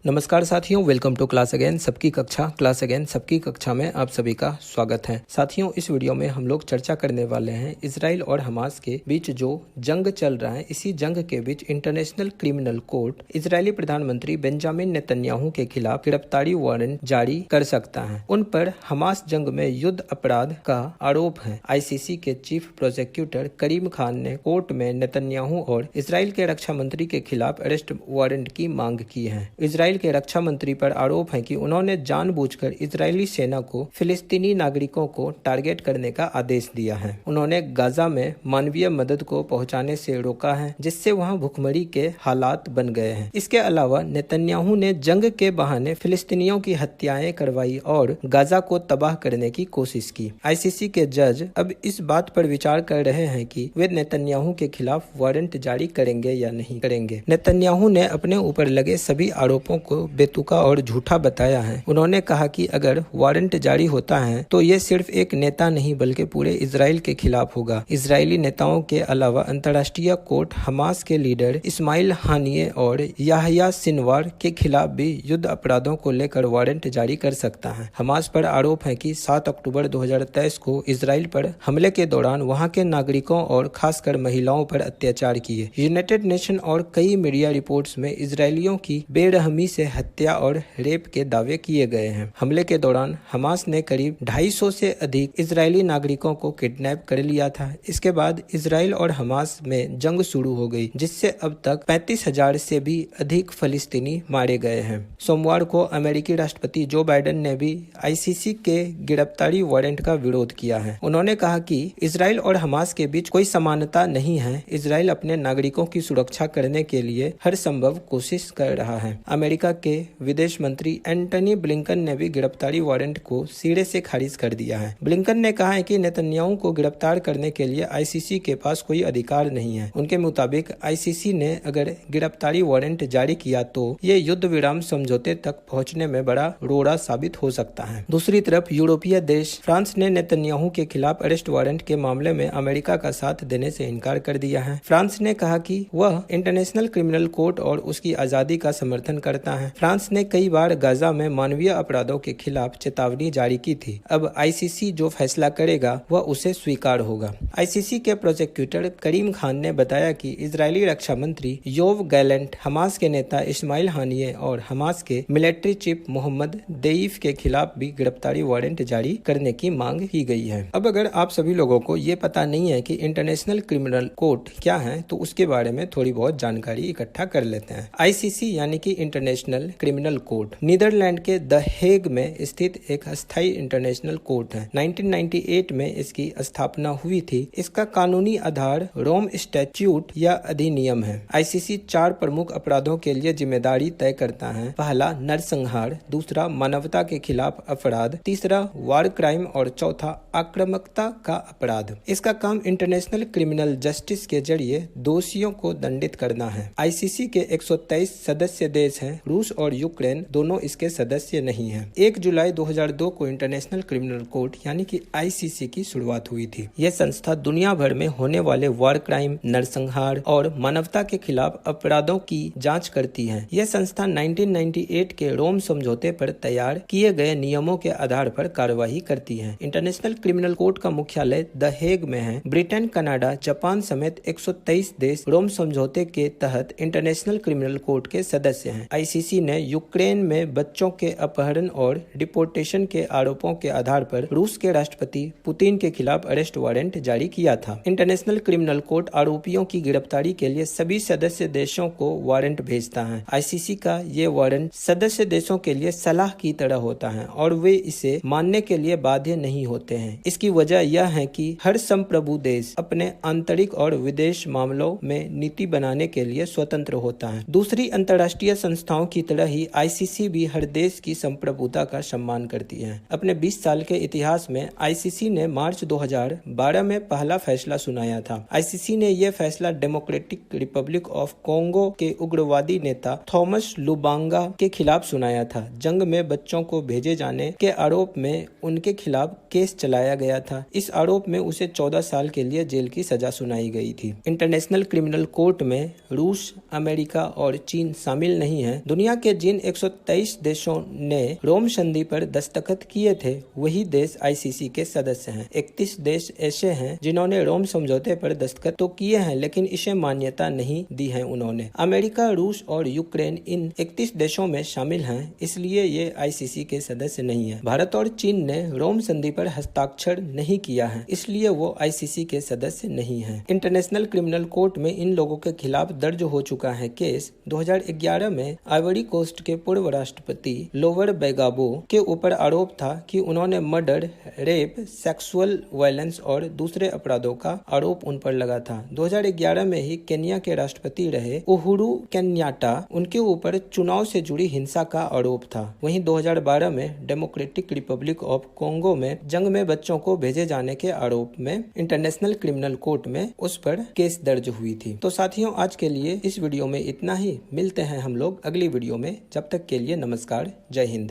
नमस्कार साथियों, welcome to class again सबकी कक्षा में आप सभी का स्वागत है। साथियों, इस वीडियो में हम लोग चर्चा करने वाले हैं इजराइल और हमास के बीच जो जंग चल रहा है, इसी जंग के बीच इंटरनेशनल क्रिमिनल कोर्ट इजरायली प्रधानमंत्री बेंजामिन नेतन्याहू के खिलाफ गिरफ्तारी वारंट जारी कर सकता है। उन पर हमास जंग में युद्ध अपराध का आरोप है। आईसीसी के चीफ प्रोसिक्यूटर करीम खान ने कोर्ट में नेतन्याहू और इजराइल के रक्षा मंत्री के खिलाफ अरेस्ट वारंट की मांग की है। इजराइल के रक्षा मंत्री पर आरोप है कि उन्होंने जानबूझकर इजरायली सेना को फिलिस्तीनी नागरिकों को टारगेट करने का आदेश दिया है। उन्होंने गाजा में मानवीय मदद को पहुंचाने से रोका है, जिससे वहां भुखमरी के हालात बन गए हैं। इसके अलावा नेतन्याहू ने जंग के बहाने फिलिस्तीनियों की हत्याएं करवाई और गाजा को तबाह करने की कोशिश की। आईसीसी के जज अब इस बात पर विचार कर रहे हैं कि वे नेतन्याहू के खिलाफ वारंट जारी करेंगे या नहीं करेंगे। नेतन्याहू ने अपने ऊपर लगे सभी आरोपों को बेतुका और झूठा बताया है। उन्होंने कहा कि अगर वारंट जारी होता है तो ये सिर्फ एक नेता नहीं बल्कि पूरे इजराइल के खिलाफ होगा। इजरायली नेताओं के अलावा अंतर्राष्ट्रीय कोर्ट हमास के लीडर इस्माइल हानिये और याह्या सिनवार के खिलाफ भी युद्ध अपराधों को लेकर वारंट जारी कर सकता है। हमास पर आरोप है कि 7 अक्टूबर 2023 को इजराइल पर हमले के दौरान वहां के नागरिकों और खासकर महिलाओं पर अत्याचार किए। यूनाइटेड नेशन और कई मीडिया रिपोर्ट्स में इजरायलियों की बेरहमी से हत्या और रेप के दावे किए गए हैं। हमले के दौरान हमास ने करीब 250 से अधिक इजरायली नागरिकों को किडनैप कर लिया था। इसके बाद इजराइल और हमास में जंग शुरू हो गई, जिससे अब तक 35,000 से भी अधिक फलस्तीनी मारे गए हैं। सोमवार को अमेरिकी राष्ट्रपति जो बाइडेन ने भी आईसीसी के गिरफ्तारी वारंट का विरोध किया है। उन्होंने कहा कि इजराइल और हमास के बीच कोई समानता नहीं है। इजराइल अपने नागरिकों की सुरक्षा करने के लिए हर संभव कोशिश कर रहा है। अमेरिका के विदेश मंत्री एंटनी ब्लिंकन ने भी गिरफ्तारी वारंट को सिरे से खारिज कर दिया है। ब्लिंकन ने कहा है कि नेतन्याहू को गिरफ्तार करने के लिए आईसीसी के पास कोई अधिकार नहीं है। उनके मुताबिक आईसीसी ने अगर गिरफ्तारी वारंट जारी किया तो ये युद्ध विराम समझौते तक पहुंचने में बड़ा रोड़ा साबित हो सकता है। दूसरी तरफ यूरोपीय देश फ्रांस ने नेतन्याहू के खिलाफ अरेस्ट वारंट के मामले में अमेरिका का साथ देने से इनकार कर दिया है। फ्रांस ने कहा कि वह इंटरनेशनल क्रिमिनल कोर्ट और उसकी आजादी का समर्थन करता है। फ्रांस ने कई बार गाजा में मानवीय अपराधों के खिलाफ चेतावनी जारी की थी। अब आईसीसी जो फैसला करेगा वह उसे स्वीकार होगा। आईसीसी के प्रोसिक्यूटर करीम खान ने बताया कि इजरायली रक्षा मंत्री योव गैलेंट, हमास के नेता इस्माइल हानिये और हमास के मिलिट्री चीफ मोहम्मद देईफ के खिलाफ भी गिरफ्तारी वारंट जारी करने की मांग की गई है। अब अगर आप सभी लोगों को ये पता नहीं है कि इंटरनेशनल क्रिमिनल कोर्ट क्या है, तो उसके बारे में थोड़ी बहुत जानकारी इकट्ठा कर लेते हैं। आईसीसी यानी कि इंटरनेशनल क्रिमिनल कोर्ट नीदरलैंड के द हेग में स्थित एक अस्थायी इंटरनेशनल कोर्ट है। 1998 में इसकी स्थापना हुई थी। इसका कानूनी आधार रोम स्टैट्यूट या अधिनियम है। आईसीसी 4 प्रमुख अपराधों के लिए जिम्मेदारी तय करता है। पहला नरसंहार, दूसरा मानवता के खिलाफ अपराध, तीसरा वार क्राइम और चौथा आक्रामकता का अपराध। इसका काम इंटरनेशनल क्रिमिनल जस्टिस के जरिए दोषियों को दंडित करना है। आईसीसी के 123 सदस्य देश हैं। रूस और यूक्रेन दोनों इसके सदस्य नहीं हैं। 1 जुलाई 2002 को इंटरनेशनल क्रिमिनल कोर्ट यानी कि आईसीसी की शुरुआत हुई थी। यह संस्था दुनिया भर में होने वाले वार क्राइम, नरसंहार और मानवता के खिलाफ अपराधों की जांच करती है। यह संस्था 1998 के रोम समझौते पर तैयार किए गए नियमों के आधार पर कार्यवाही करती है। इंटरनेशनल क्रिमिनल कोर्ट का मुख्यालय द हेग में है। ब्रिटेन, कनाडा, जापान समेत 123 देश रोम समझौते के तहत इंटरनेशनल क्रिमिनल कोर्ट के सदस्य हैं। आईसीसी ने यूक्रेन में बच्चों के अपहरण और डिपोर्टेशन के आरोपों के आधार पर रूस के राष्ट्रपति पुतिन के खिलाफ अरेस्ट वारंट जारी किया था। इंटरनेशनल क्रिमिनल कोर्ट आरोपियों की गिरफ्तारी के लिए सभी सदस्य देशों को वारंट भेजता है। आईसीसी का ये वारंट सदस्य देशों के लिए सलाह की तरह होता है और वे इसे मानने के लिए बाध्य नहीं होते हैं। इसकी वजह यह है कि हर संप्रभु देश अपने आंतरिक और विदेश मामलों में नीति बनाने के लिए स्वतंत्र होता है। दूसरी अंतर्राष्ट्रीय संस्थाओं की तरह ही आईसीसी भी हर देश की संप्रभुता का सम्मान करती है। अपने 20 साल के इतिहास में आईसीसी ने मार्च 2012 में पहला फैसला सुनाया था। आईसीसी ने यह फैसला डेमोक्रेटिक रिपब्लिक ऑफ कोंगो के उग्रवादी नेता थॉमस लुबांगा के खिलाफ सुनाया था। जंग में बच्चों को भेजे जाने के आरोप में उनके खिलाफ केस चलाया गया था। इस आरोप में उसे 14 साल के लिए जेल की सजा सुनाई गई थी। इंटरनेशनल क्रिमिनल कोर्ट में रूस, अमेरिका और चीन शामिल नहीं है। दुनिया के जिन 123 देशों ने रोम संधि पर दस्तखत किए थे वही देश आईसीसी के सदस्य हैं। 31 देश ऐसे हैं जिन्होंने रोम समझौते पर दस्तखत तो किए हैं लेकिन इसे मान्यता नहीं दी है उन्होंने। अमेरिका, रूस और यूक्रेन इन 31 देशों में शामिल हैं, इसलिए ये आईसीसी के सदस्य नहीं है। भारत और चीन ने रोम संधि पर हस्ताक्षर नहीं किया है, इसलिए वो आईसीसी के सदस्य नहीं है। इंटरनेशनल क्रिमिनल कोर्ट में इन लोगों के खिलाफ दर्ज हो चुका है केस। 2011 में आइवरी कोस्ट के पूर्व राष्ट्रपति लोवर बैगाबो के ऊपर आरोप था कि उन्होंने मर्डर, रेप, सेक्सुअल वायलेंस और दूसरे अपराधों का आरोप उन पर लगा था। 2011 में ही केन्या के राष्ट्रपति रहे उहुरु केन्याटा, उनके ऊपर चुनाव से जुड़ी हिंसा का आरोप था। वहीं 2012 में डेमोक्रेटिक रिपब्लिक ऑफ कोंगो में जंग में बच्चों को भेजे जाने के आरोप में इंटरनेशनल क्रिमिनल कोर्ट में उस पर केस दर्ज हुई थी। तो साथियों, आज के लिए इस वीडियो में इतना ही। मिलते हैं हम लोग अगली वीडियो में। जब तक के लिए नमस्कार, जय हिंद।